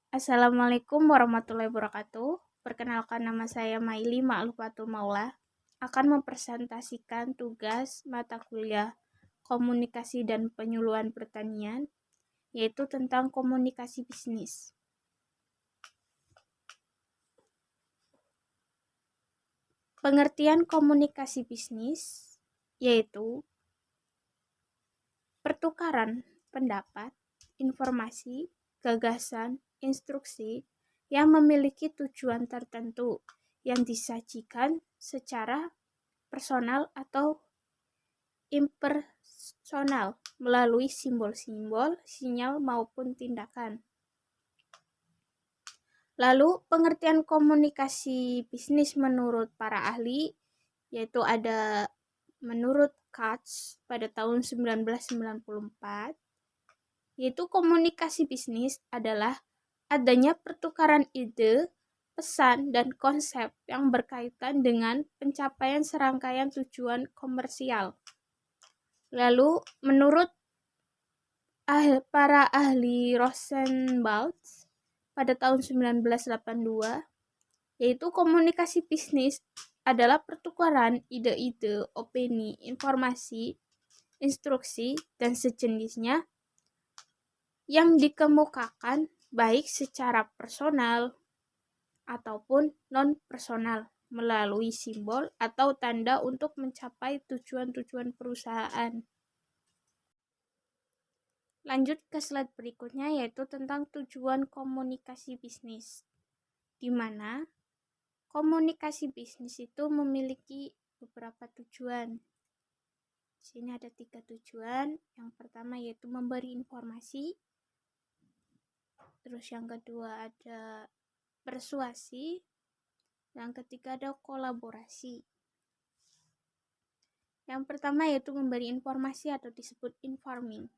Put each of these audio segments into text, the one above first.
Assalamualaikum warahmatullahi wabarakatuh. Perkenalkan, nama saya Maili Ma'lufatul Maula. Akan mempresentasikan tugas mata kuliah Komunikasi dan Penyuluhan Pertanian, yaitu tentang komunikasi bisnis. Pengertian komunikasi bisnis yaitu pertukaran pendapat, informasi, gagasan, instruksi yang memiliki tujuan tertentu yang disajikan secara personal atau impersonal melalui simbol-simbol, sinyal maupun tindakan. Lalu pengertian komunikasi bisnis menurut para ahli yaitu ada menurut Katz pada tahun 1994, yaitu komunikasi bisnis adalah adanya pertukaran ide, pesan, dan konsep yang berkaitan dengan pencapaian serangkaian tujuan komersial. Lalu menurut para ahli Rosenwald pada tahun 1982, yaitu komunikasi bisnis adalah pertukaran ide-ide, opini, informasi, instruksi, dan sejenisnya yang dikemukakan baik secara personal ataupun non-personal melalui simbol atau tanda untuk mencapai tujuan-tujuan perusahaan. Lanjut ke slide berikutnya, yaitu tentang tujuan komunikasi bisnis, di mana komunikasi bisnis itu memiliki beberapa tujuan. Di sini ada 3 tujuan. Yang pertama yaitu memberi informasi. Terus yang kedua ada persuasi. Yang ketiga ada kolaborasi. Yang pertama yaitu memberi informasi atau disebut informing,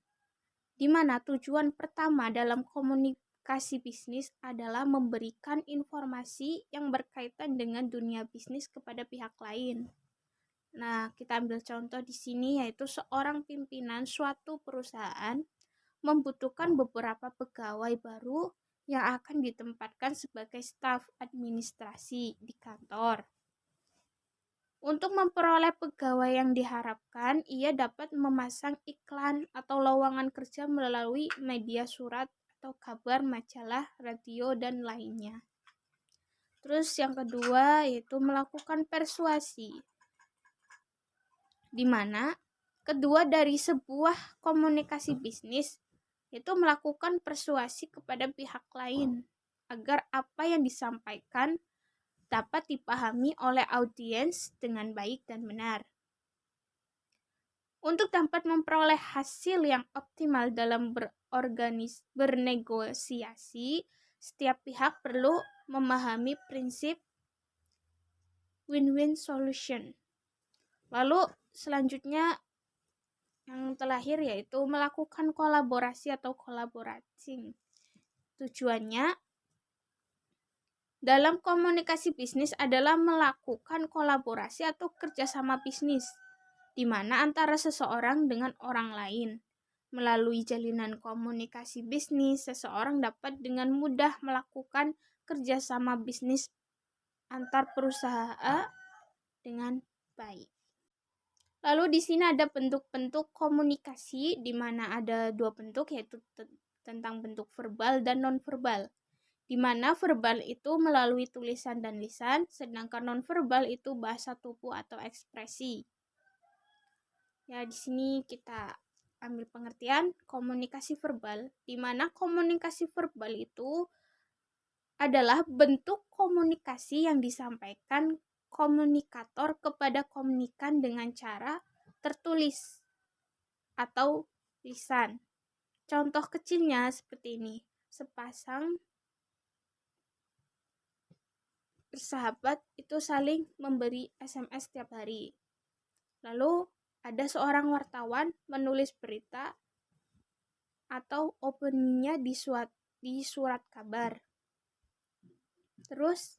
di mana tujuan pertama dalam komunikasi bisnis adalah memberikan informasi yang berkaitan dengan dunia bisnis kepada pihak lain. Nah, kita ambil contoh di sini yaitu seorang pimpinan suatu perusahaan membutuhkan beberapa pegawai baru yang akan ditempatkan sebagai staf administrasi di kantor. Untuk memperoleh pegawai yang diharapkan, ia dapat memasang iklan atau lowongan kerja melalui media surat atau kabar, majalah, radio, dan lainnya. Terus yang kedua yaitu melakukan persuasi, di mana kedua dari sebuah komunikasi bisnis yaitu melakukan persuasi kepada pihak lain agar apa yang disampaikan dapat dipahami oleh audiens dengan baik dan benar. Untuk dapat memperoleh hasil yang optimal dalam bernegosiasi, setiap pihak perlu memahami prinsip win-win solution. Lalu selanjutnya yang terakhir yaitu melakukan kolaborasi atau collaborating. Tujuannya dalam komunikasi bisnis adalah melakukan kolaborasi atau kerjasama bisnis, di mana antara seseorang dengan orang lain. Melalui jalinan komunikasi bisnis, seseorang dapat dengan mudah melakukan kerjasama bisnis antar perusahaan dengan baik. Lalu di sini ada bentuk-bentuk komunikasi, di mana ada 2 bentuk, yaitu tentang bentuk verbal dan non-verbal. Di mana verbal itu melalui tulisan dan lisan, sedangkan non-verbal itu bahasa tubuh atau ekspresi. Ya, di sini kita ambil pengertian komunikasi verbal, di mana komunikasi verbal itu adalah bentuk komunikasi yang disampaikan komunikator kepada komunikan dengan cara tertulis atau lisan. Contoh kecilnya seperti ini. Sepasang bersahabat itu saling memberi SMS setiap hari. Lalu ada seorang wartawan menulis berita atau opininya di surat kabar. Terus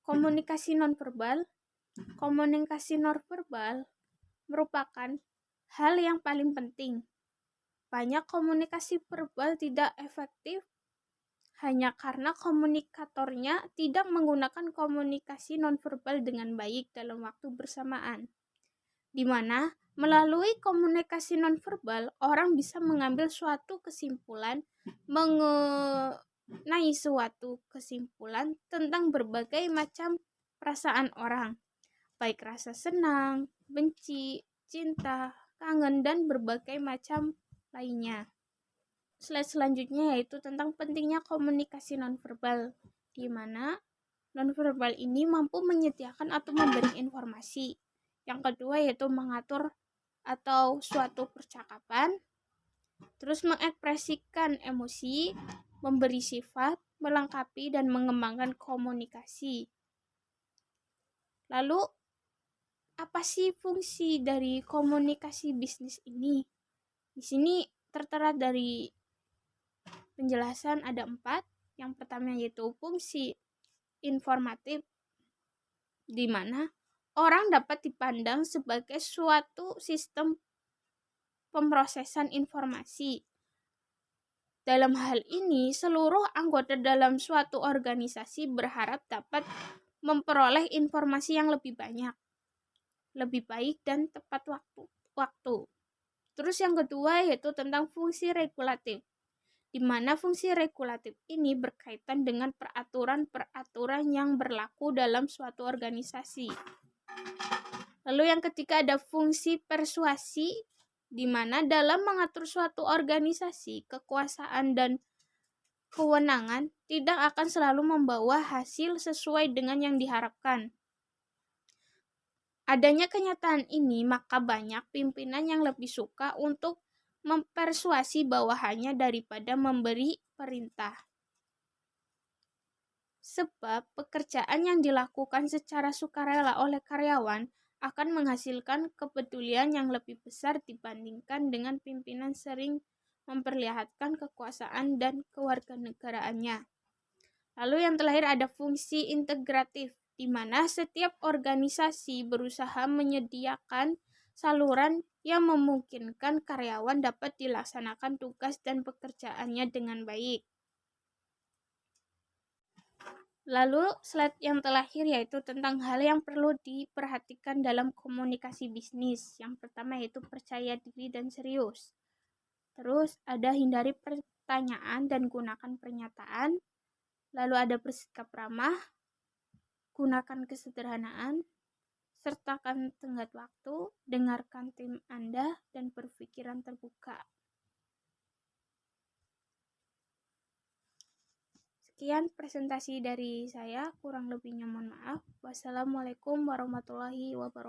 komunikasi nonverbal. Komunikasi nonverbal merupakan hal yang paling penting. Banyak komunikasi verbal tidak efektif hanya karena komunikatornya tidak menggunakan komunikasi nonverbal dengan baik dalam waktu bersamaan. Di mana melalui komunikasi nonverbal orang bisa mengambil suatu kesimpulan mengenai suatu kesimpulan tentang berbagai macam perasaan orang, baik rasa senang, benci, cinta, kangen, dan berbagai macam lainnya. Slide selanjutnya yaitu tentang pentingnya komunikasi nonverbal, di mana nonverbal ini mampu menyediakan atau memberi informasi. Yang kedua yaitu mengatur atau suatu percakapan, terus mengekspresikan emosi, memberi sifat, melengkapi dan mengembangkan komunikasi. Lalu, apa sih fungsi dari komunikasi bisnis ini? Di sini tertera dari penjelasan ada 4. Yang pertama yaitu fungsi informatif, di mana orang dapat dipandang sebagai suatu sistem pemrosesan informasi. Dalam hal ini, seluruh anggota dalam suatu organisasi berharap dapat memperoleh informasi yang lebih banyak, lebih baik, dan tepat waktu. Terus yang kedua yaitu tentang fungsi regulatif, di mana fungsi regulatif ini berkaitan dengan peraturan-peraturan yang berlaku dalam suatu organisasi. Lalu yang ketiga ada fungsi persuasi, di mana dalam mengatur suatu organisasi, kekuasaan dan kewenangan tidak akan selalu membawa hasil sesuai dengan yang diharapkan. Adanya kenyataan ini, maka banyak pimpinan yang lebih suka untuk mempersuasi bawahannya daripada memberi perintah. Sebab pekerjaan yang dilakukan secara sukarela oleh karyawan akan menghasilkan kepedulian yang lebih besar dibandingkan dengan pimpinan sering memperlihatkan kekuasaan dan kewarganegaraannya. Lalu yang terakhir ada fungsi integratif, di mana setiap organisasi berusaha menyediakan saluran yang memungkinkan karyawan dapat dilaksanakan tugas dan pekerjaannya dengan baik. Lalu slide yang terakhir yaitu tentang hal yang perlu diperhatikan dalam komunikasi bisnis. Yang pertama yaitu percaya diri dan serius. Terus ada hindari pertanyaan dan gunakan pernyataan. Lalu ada bersikap ramah, gunakan kesederhanaan, sertakan tenggat waktu, dengarkan tim Anda, dan berpikiran terbuka. Sekian presentasi dari saya, kurang lebihnya mohon maaf. Wassalamualaikum warahmatullahi wabarakatuh.